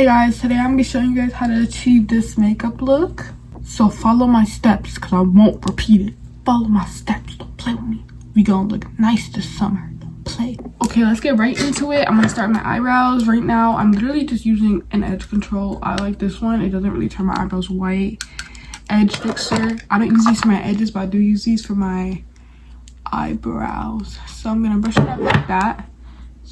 Hey guys, today I'm gonna be showing you guys how to achieve this makeup look. So follow my steps because I won't repeat it. Follow my steps, don't play with me. We gonna look nice this summer, don't play. Okay, let's get right into it. I'm gonna start my eyebrows. Right now, I'm literally just using an edge control. I like this one. It doesn't really turn my eyebrows white. Edge fixer. I don't use these for my edges, but I do use these for my eyebrows. So I'm gonna brush it up like that.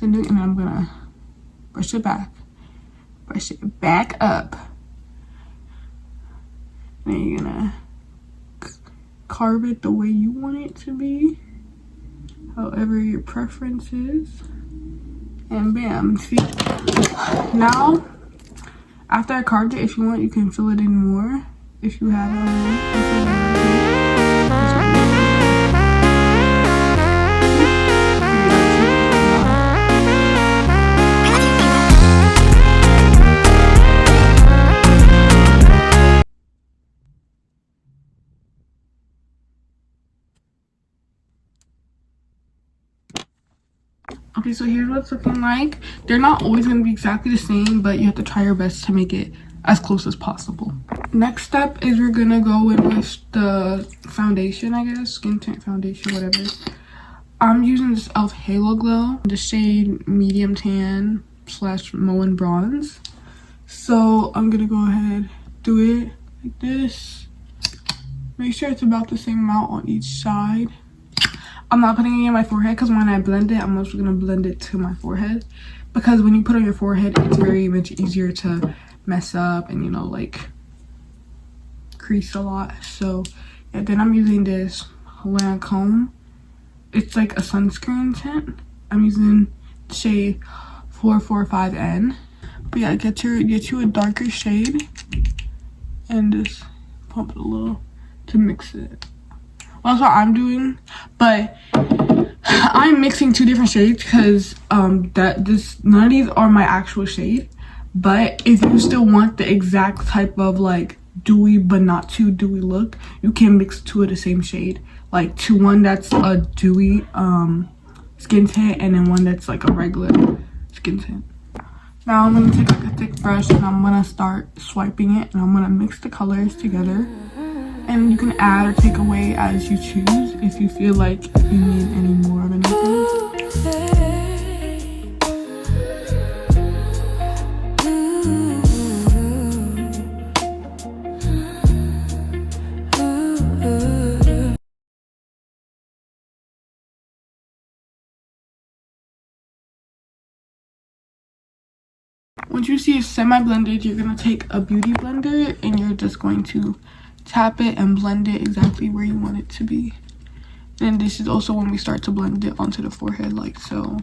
And then I'm gonna brush it back. Brush it back up. Then you're gonna carve it the way you want it to be, however your preference is, and bam. See, now after I carved it, if you want, you can fill it in more if you have it already. Okay, so here's what it's looking like. They're not always going to be exactly the same, but you have to try your best to make it as close as possible. Next step is we're going to go in with the foundation, I guess. Skin tint foundation, whatever. I'm using this e.l.f. Halo Glow, the shade medium tan / Moen Bronze. So I'm going to go ahead, do it like this. Make sure it's about the same amount on each side. I'm not putting it in my forehead because when I blend it, I'm also going to blend it to my forehead. Because when you put it on your forehead, it's very much easier to mess up and, you know, like, crease a lot. So, yeah, then I'm using this Lancome. It's like a sunscreen tint. I'm using the shade 445N. But yeah, get you a darker shade. And just pump it a little to mix it. Well, that's what I'm doing, but I'm mixing two different shades because none of these are my actual shade. But if you still want the exact type of like dewy but not too dewy look, you can mix two of the same shade, like one that's a dewy skin tint and then one that's like a regular skin tint. Now I'm gonna take like a thick brush and I'm gonna start swiping it and I'm gonna mix the colors together. And you can add or take away as you choose if you feel like you need any more of anything. Once you see it semi-blended, you're going to take a beauty blender and you're just going to tap it and blend it exactly where you want it to be. And this is also when we start to blend it onto the forehead like so.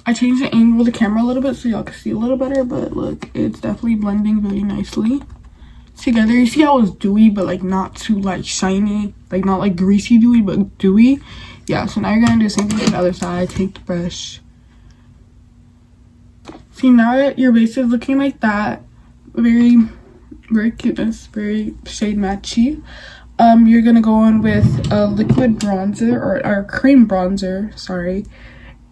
I changed the angle of the camera a little bit so y'all can see a little better, but look, it's definitely blending very nicely together. You see how it's dewy but like not too like shiny, like not like greasy dewy but dewy. Yeah, so now you're gonna do the same thing to the other side. Take the brush. See, now that your base is looking like that, very cute, that's very shade matchy. You're gonna go on with a liquid bronzer or cream bronzer, sorry,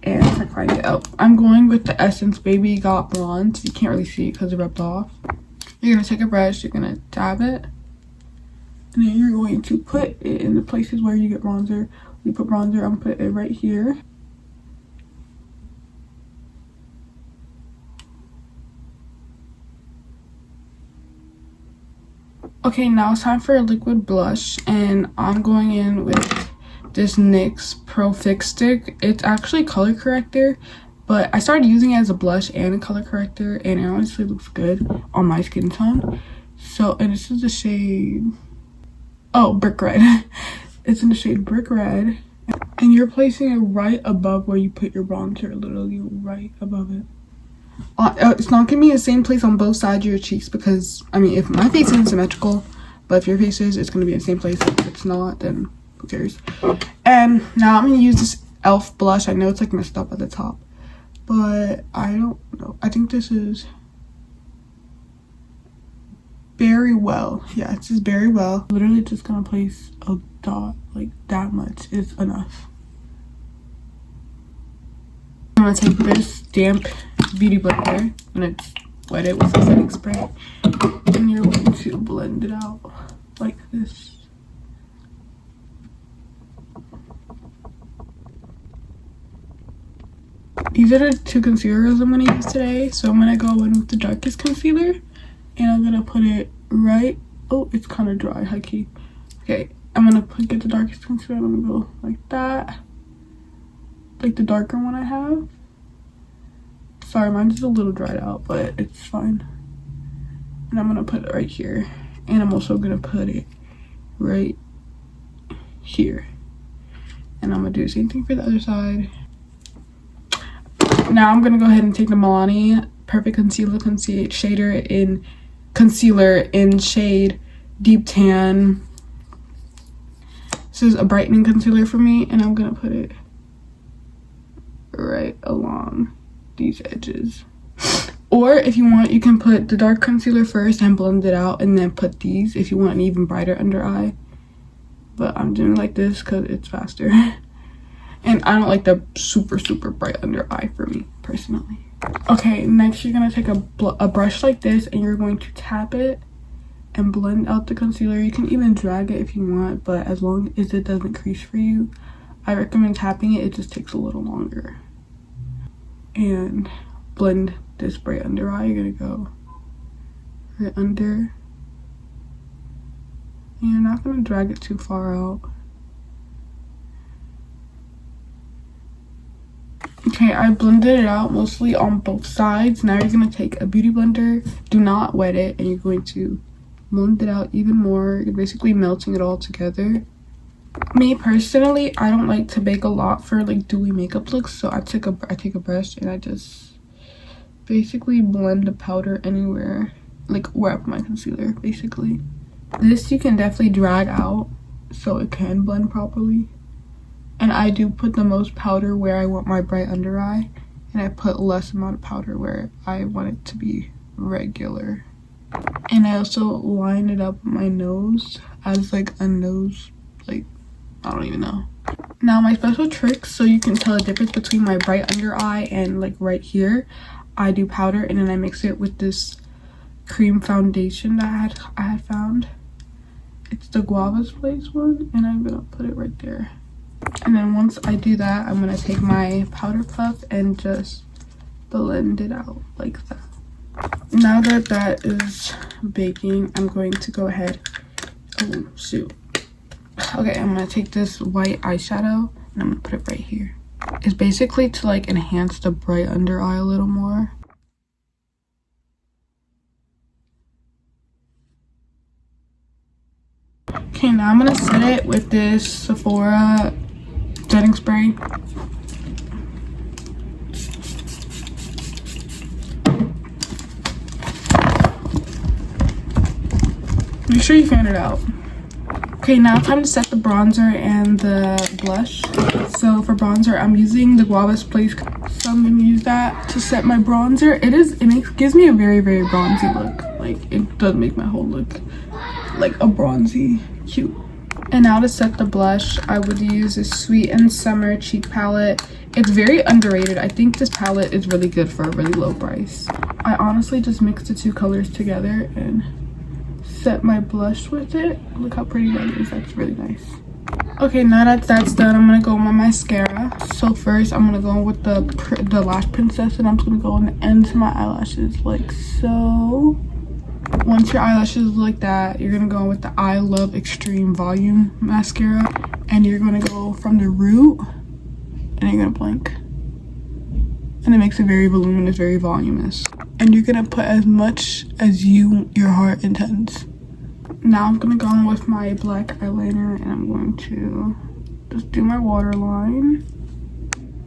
and if I find it out, I'm going with the Essence Baby Got Bronze. You can't really see it because it rubbed off. You're gonna take a brush, you're gonna dab it, and then you're going to put it in the places where you get bronzer. You put bronzer, I'm gonna put it right here. Okay, now it's time for a liquid blush, and I'm going in with this NYX Pro Fix Stick. It's actually color corrector, but I started using it as a blush and a color corrector, and it honestly looks good on my skin tone. So, and this is the shade, oh, Brick Red. It's in the shade Brick Red, and you're placing it right above where you put your bronzer, literally right above it. It's not gonna be the same place on both sides of your cheeks because, I mean, if my face isn't symmetrical, but if your face is, it's gonna be in the same place. If it's not, then who cares? And now I'm gonna use this e.l.f. blush. I know it's like messed up at the top, but I don't know. I think this is Very Well. Yeah, it's just Very Well. Literally just gonna place a dot, like that much is enough. I'm gonna take this damp beauty blender and it's wet it with the setting spray, and you're going to blend it out like this. These are the two concealers I'm going to use today. So I'm going to go in with the darkest concealer, and I'm going to put it right. Oh, it's kind of dry, high key. Okay, I'm going to get the darkest concealer. I'm going to go like that. Like the darker one I have. Sorry, mine's just a little dried out, but it's fine. And I'm going to put it right here. And I'm also going to put it right here. And I'm going to do the same thing for the other side. Now I'm gonna go ahead and take the Milani Perfect Concealer Concealer in shade Deep Tan. This is a brightening concealer for me, and I'm gonna put it right along these edges. Or if you want, you can put the dark concealer first and blend it out, and then put these if you want an even brighter under eye. But I'm doing like this because it's faster. And I don't like the super bright under eye for me, personally. Okay, next you're going to take a brush like this, and you're going to tap it and blend out the concealer. You can even drag it if you want, but as long as it doesn't crease for you, I recommend tapping it. It just takes a little longer. And blend this bright under eye. You're going to go right under. And you're not going to drag it too far out. Okay, I blended it out mostly on both sides. Now you're going to take a beauty blender. Do not wet it, and you're going to blend it out even more. You're basically melting it all together. Me personally, I don't like to bake a lot for like dewy makeup looks, so I take a brush and I just basically blend the powder anywhere, like where I put my concealer, basically. This you can definitely drag out so it can blend properly. And I do put the most powder where I want my bright under eye, and I put less amount of powder where I want it to be regular. And I also line it up with my nose as like a nose, like, I don't even know. Now my special trick, so you can tell the difference between my bright under eye and like right here, I do powder and then I mix it with this cream foundation that I had found. It's the Guava's Place one, and I'm gonna put it right there. And then once I do that, I'm gonna take my powder puff and just blend it out like that. Now that that is baking, I'm going to go ahead. Oh shoot. Okay, I'm gonna take this white eyeshadow and I'm gonna put it right here. It's basically to like enhance the bright under eye a little more. Okay, now I'm gonna set it with this Sephora setting spray. Make sure you fan it out. Okay, now time to set the bronzer and the blush. So for bronzer, I'm using the Guava's Place. So I'm gonna use that to set my bronzer. It gives me a very bronzy look. Like, it does make my whole look like a bronzy cute. And now to set the blush, I would use this Sweet and Summer cheek palette. It's very underrated. I think this palette is really good for a really low price. I honestly just mixed the two colors together and set my blush with it. Look how pretty that is. That's really nice. Okay, now that that's done, I'm gonna go with my mascara. So first, I'm gonna go with the Lash Princess, and I'm just gonna go on the ends of my eyelashes like so. Once your eyelashes look like that, you're gonna go with the I Love Extreme Volume mascara, and you're gonna go from the root and you're gonna blink, and it makes it very voluminous, very voluminous, and you're gonna put as much as your heart intends. Now I'm gonna go in with my black eyeliner, and I'm going to just do my waterline,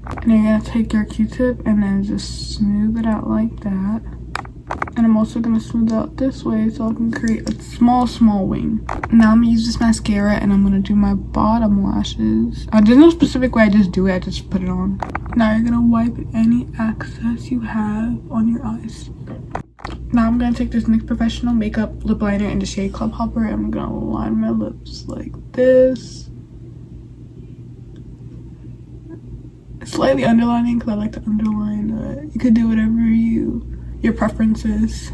and you're gonna take your Q-tip and then just smooth it out like that. And I'm also going to smooth out this way so I can create a small wing. Now I'm going to use this mascara and I'm going to do my bottom lashes. There's no specific way I just do it. I just put it on. Now you're going to wipe any excess you have on your eyes. Now I'm going to take this NYX Professional Makeup Lip Liner in the shade Club Hopper, and I'm going to line my lips like this. Slightly underlining because I like to underline. You could do whatever you your preferences.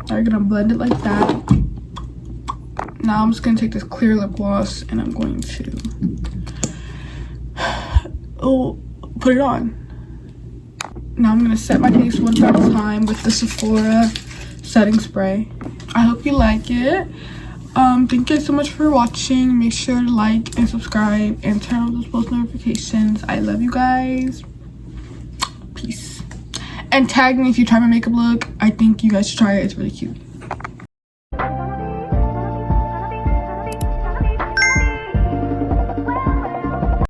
I'm gonna blend it like that. Now I'm just gonna take this clear lip gloss and I'm going to put it on. Now I'm gonna set my face one at a time with the Sephora setting spray. I hope you like it. Thank you guys so much for watching. Make sure to like and subscribe and turn on those post notifications. I love you guys. Peace. And tag me if you try my makeup look. I think you guys should try it. It's really cute.